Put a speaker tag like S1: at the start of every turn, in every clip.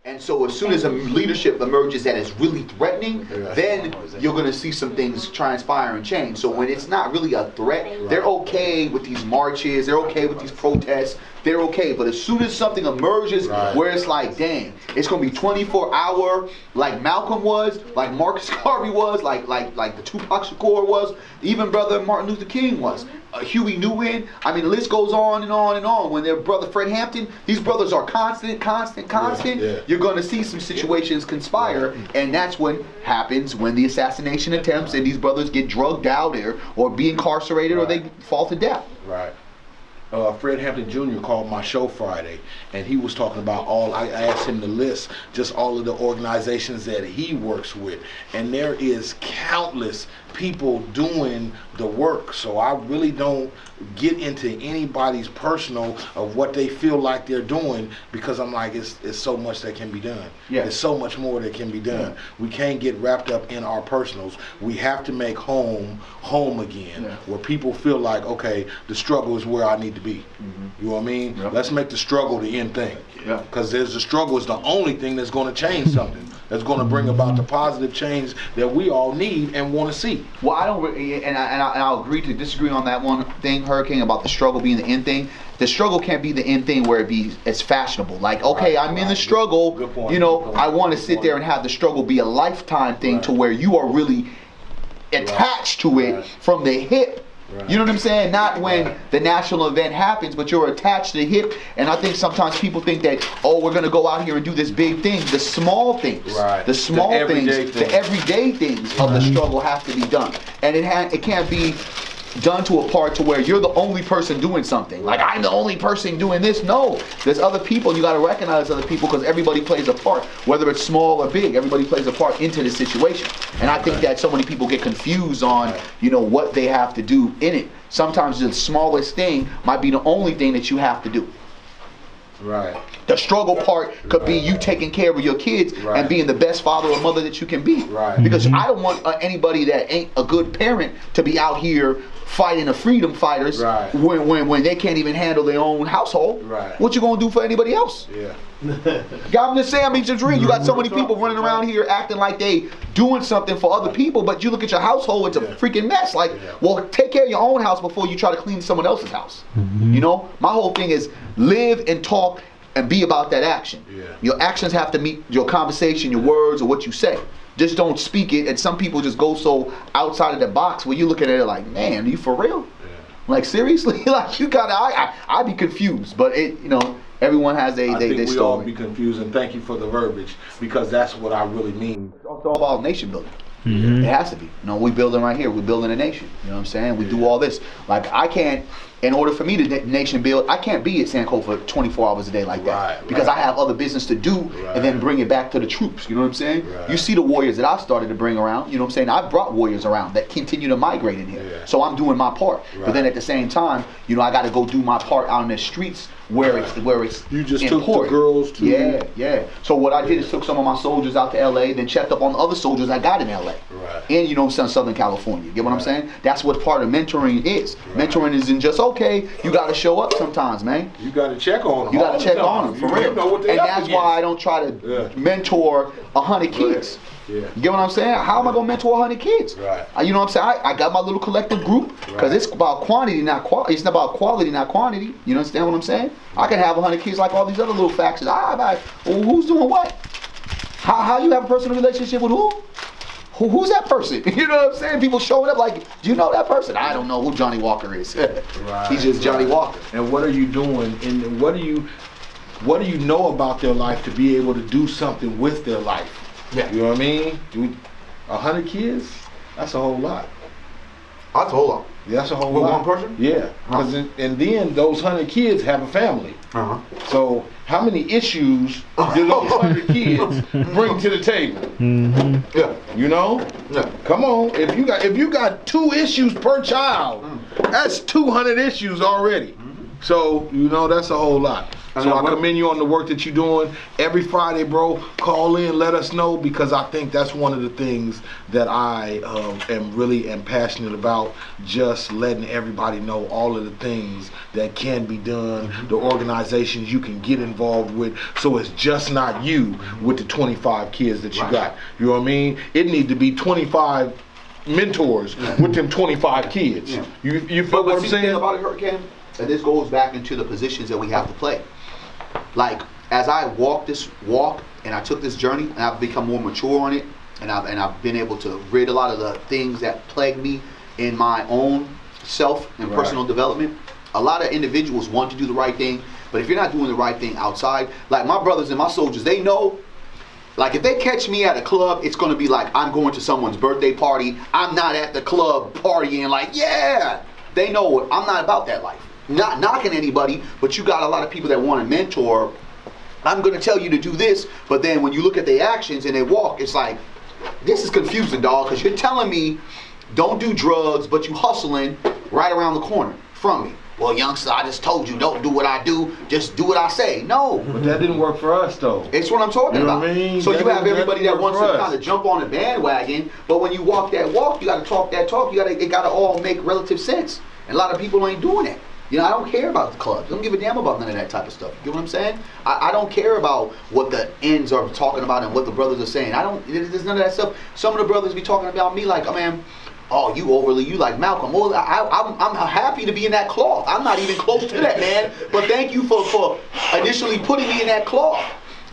S1: And so as soon as a leadership emerges that is really threatening, then you're going to see some things transpire and change. So when it's not really a threat, they're okay with these marches, they're okay with these protests, they're okay. But as soon as something emerges where it's like, dang, it's going to be 24-hour, like Malcolm was, like Marcus Garvey was, like the Tupac Shakur was, even Brother Martin Luther King was, Huey Newton. I mean, the list goes on and on and on. When their brother Fred Hampton, these brothers are constant. You're going to see some situations conspire, and that's what happens when the assassination attempts and these brothers get drugged out or be incarcerated or they fall to death.
S2: Right. Fred Hampton Jr. called my show Friday, and he was talking about I asked him to list just all of the organizations that he works with, and there is countless people doing the work. So I really don't get into anybody's personal of what they feel like they're doing, because I'm like, it's so much that can be done. There's so much more that can be done. We can't get wrapped up in our personals. We have to make home again, where people feel like, okay, the struggle is where I need to be. You know what I mean? Let's make the struggle the end thing, because the struggle is the only thing that's going to change something, that's going to bring about the positive change that we all need and want to see.
S1: Well, I don't, and I'll agree to disagree on that one thing, HurriKane, about the struggle being the end thing. The struggle can't be the end thing where it be as fashionable. Like, okay, I'm in the struggle, you know, I want to sit there and have the struggle be a lifetime thing to where you are really attached to it from the hip. You know what I'm saying? Not when the national event happens, but you're attached to the hip. And I think sometimes people think that, oh, we're going to go out here and do this big thing. The small things, the small things, the everyday things of the struggle have to be done. And it can't be done to a part to where you're the only person doing something. Like, I'm the only person doing this. No, there's other people. You got to recognize other people, because everybody plays a part, whether it's small or big. Everybody plays a part into the situation. And I think that so many people get confused on, you know, what they have to do in it. Sometimes the smallest thing might be the only thing that you have to do. The struggle part could be you taking care of your kids and being the best father or mother that you can be. Because I don't want anybody that ain't a good parent to be out here fighting the freedom fighters when they can't even handle their own household. What you gonna do for anybody else? I'm just saying, I mean, just real. You got so many people running around here acting like they doing something for other people, but you look at your household, it's a freaking mess. Like, well, take care of your own house before you try to clean someone else's house. You know, my whole thing is live and talk and be about that action. Your actions have to meet your conversation, your words, or what you say. Just don't speak it. And some people just go so outside of the box where you look at it like, man, are you for real? Like, seriously? Like, you gotta, I'd be confused. But it, you know, everyone has their story. I think we all be confused, and thank you for the verbiage, because that's what I really mean. It's all about nation building. It has to be. You know, we're building right here. We're building a nation. You know what I'm saying? We do all this. Like, I can't, in order for me to nation build, I can't be at Sanko for 24 hours a day like that. Because I have other business to do and then bring it back to the troops. You know what I'm saying? You see the warriors that I've started to bring around. You know what I'm saying? I've brought warriors around that continue to migrate in here. So I'm doing my part. But then at the same time, you know, I got to go do my part out in the streets where it's you just important. Took the girls to So what I did is took some of my soldiers out to LA, then checked up on the other soldiers I got in LA and, you know, Southern California. Get what I'm saying? That's what part of mentoring is. Mentoring isn't just, okay, you got to show up sometimes, man. You got to check on them. You got to check on them, for real. Know what and that's why I don't try to mentor 100 kids. You get what I'm saying? How am I gonna mentor 100 kids? You know what I'm saying? I got my little collective group, because it's about quantity, not quality. It's about quality, not quantity. You understand what I'm saying? I can have 100 kids like all these other little factions. Well, who's doing what? How you have a personal relationship with who? Who's that person? You know what I'm saying? People showing up like, do you know that person? I don't know who Johnny Walker is. He's just Johnny Walker. And what are you doing? And what do you know about their life to be able to do something with their life? You know what I mean? 100 kids? That's a whole lot. That's a whole lot. That's a whole lot. With one person? Yeah. And then those 100 kids have a family. So how many issues do those 100 kids bring to the table? You know? Come on. If you got 2 issues per child, that's 200 issues already. So, you know, that's a whole lot.
S2: So I commend you on the work that you're doing. Every Friday, bro, call in, let us know, because I think that's one of the things that I am passionate about, just letting everybody know all of the things that can be done, the organizations you can get involved with, so it's just not you with the 25 kids that you got. You know what I mean? It need to be 25 mentors with them 25 kids. You feel what I'm saying?
S1: The thing about it, HurriKane, and this goes back into the positions that we have to play. Like, as I walk this walk and I took this journey and I've become more mature on it, and I've been able to rid a lot of the things that plague me in my own self and personal development. A lot of individuals want to do the right thing, but if you're not doing the right thing outside, like my brothers and my soldiers, they know, like if they catch me at a club, it's going to be like I'm going to someone's birthday party. I'm not at the club partying like, yeah. They know I'm not about that life. Not knocking anybody, but you got a lot of people that want to mentor. I'm going to tell you to do this, but then when you look at their actions and they walk, it's like, this is confusing, dog, because you're telling me don't do drugs, but you hustling right around the corner from me. Well, youngster, I just told you, don't do what I do, just do what I say. No.
S2: But that didn't work for us, though.
S1: It's what I'm talking about.
S2: What I mean?
S1: So you have everybody that wants to kind of jump on the bandwagon, but when you walk that walk, you got to talk that talk. It got to all make relative sense. And a lot of people ain't doing that. You know, I don't care about the clubs. I don't give a damn about none of that type of stuff. You get what I'm saying? I don't care about what the ends are talking about and what the brothers are saying. There's none of that stuff. Some of the brothers be talking about me like, oh man, oh, you like Malcolm. Well, I'm happy to be in that cloth. I'm not even close to that, man. But thank you for initially putting me in that cloth.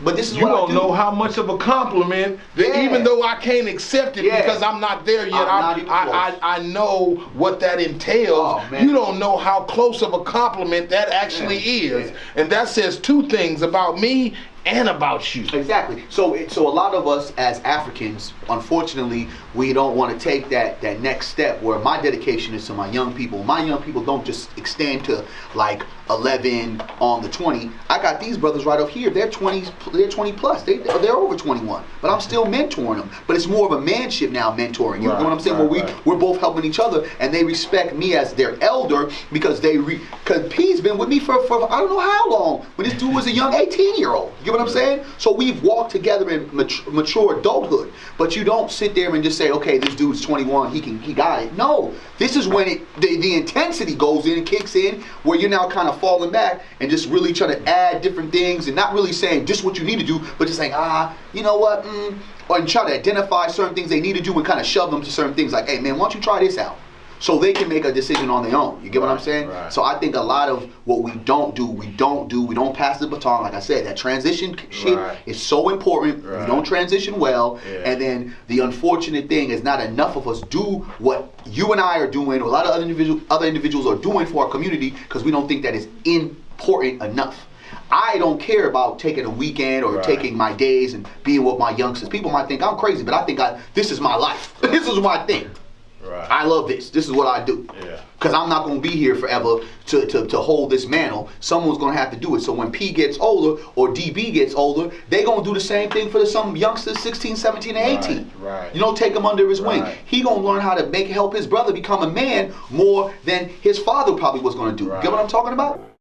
S1: But this is
S2: you don't know how much of a compliment that even though I can't accept it because I'm not there yet, I know what that entails. Oh, you don't know how close of a compliment that actually is. And that says two things about me and about you.
S1: Exactly. So a lot of us as Africans, unfortunately, we don't want to take that next step where my dedication is to my young people. My young people don't just extend to like 11 on the 20. I got these brothers right up here. They're 20 plus. They're over 21. But I'm still mentoring them. But it's more of a manship now mentoring. You know what I'm saying? Where we're both helping each other and they respect me as their elder because because P's been with me for I don't know how long. When this dude was a young 18-year-old. You get what I'm saying? So we've walked together in mature adulthood. But you don't sit there and just say, okay, this dude's 21, he got it. No. This is when the intensity goes in and kicks in, where you're now kind of falling back and just really trying to add different things and not really saying just what you need to do, but just saying, you know what, and try to identify certain things they need to do and kind of shove them to certain things like, hey man, why don't you try this out? So they can make a decision on their own. You get what I'm saying? So I think a lot of what we don't pass the baton. Like I said, that transition shit is so important. We don't transition well. And then the unfortunate thing is not enough of us do what you and I are doing, or a lot of other individuals are doing for our community because we don't think that is important enough. I don't care about taking a weekend or taking my days and being with my youngsters. People might think I'm crazy, but I think this is my life. This is my thing. I love this. This is what I do. Because I'm not going to be here forever to hold this mantle. Someone's going to have to do it. So when P gets older or DB gets older, they're going to do the same thing for some youngsters 16, 17, and 18. You don't take him under his wing. He going to learn how to help his brother become a man more than his father probably was going to do. Get what I'm talking about?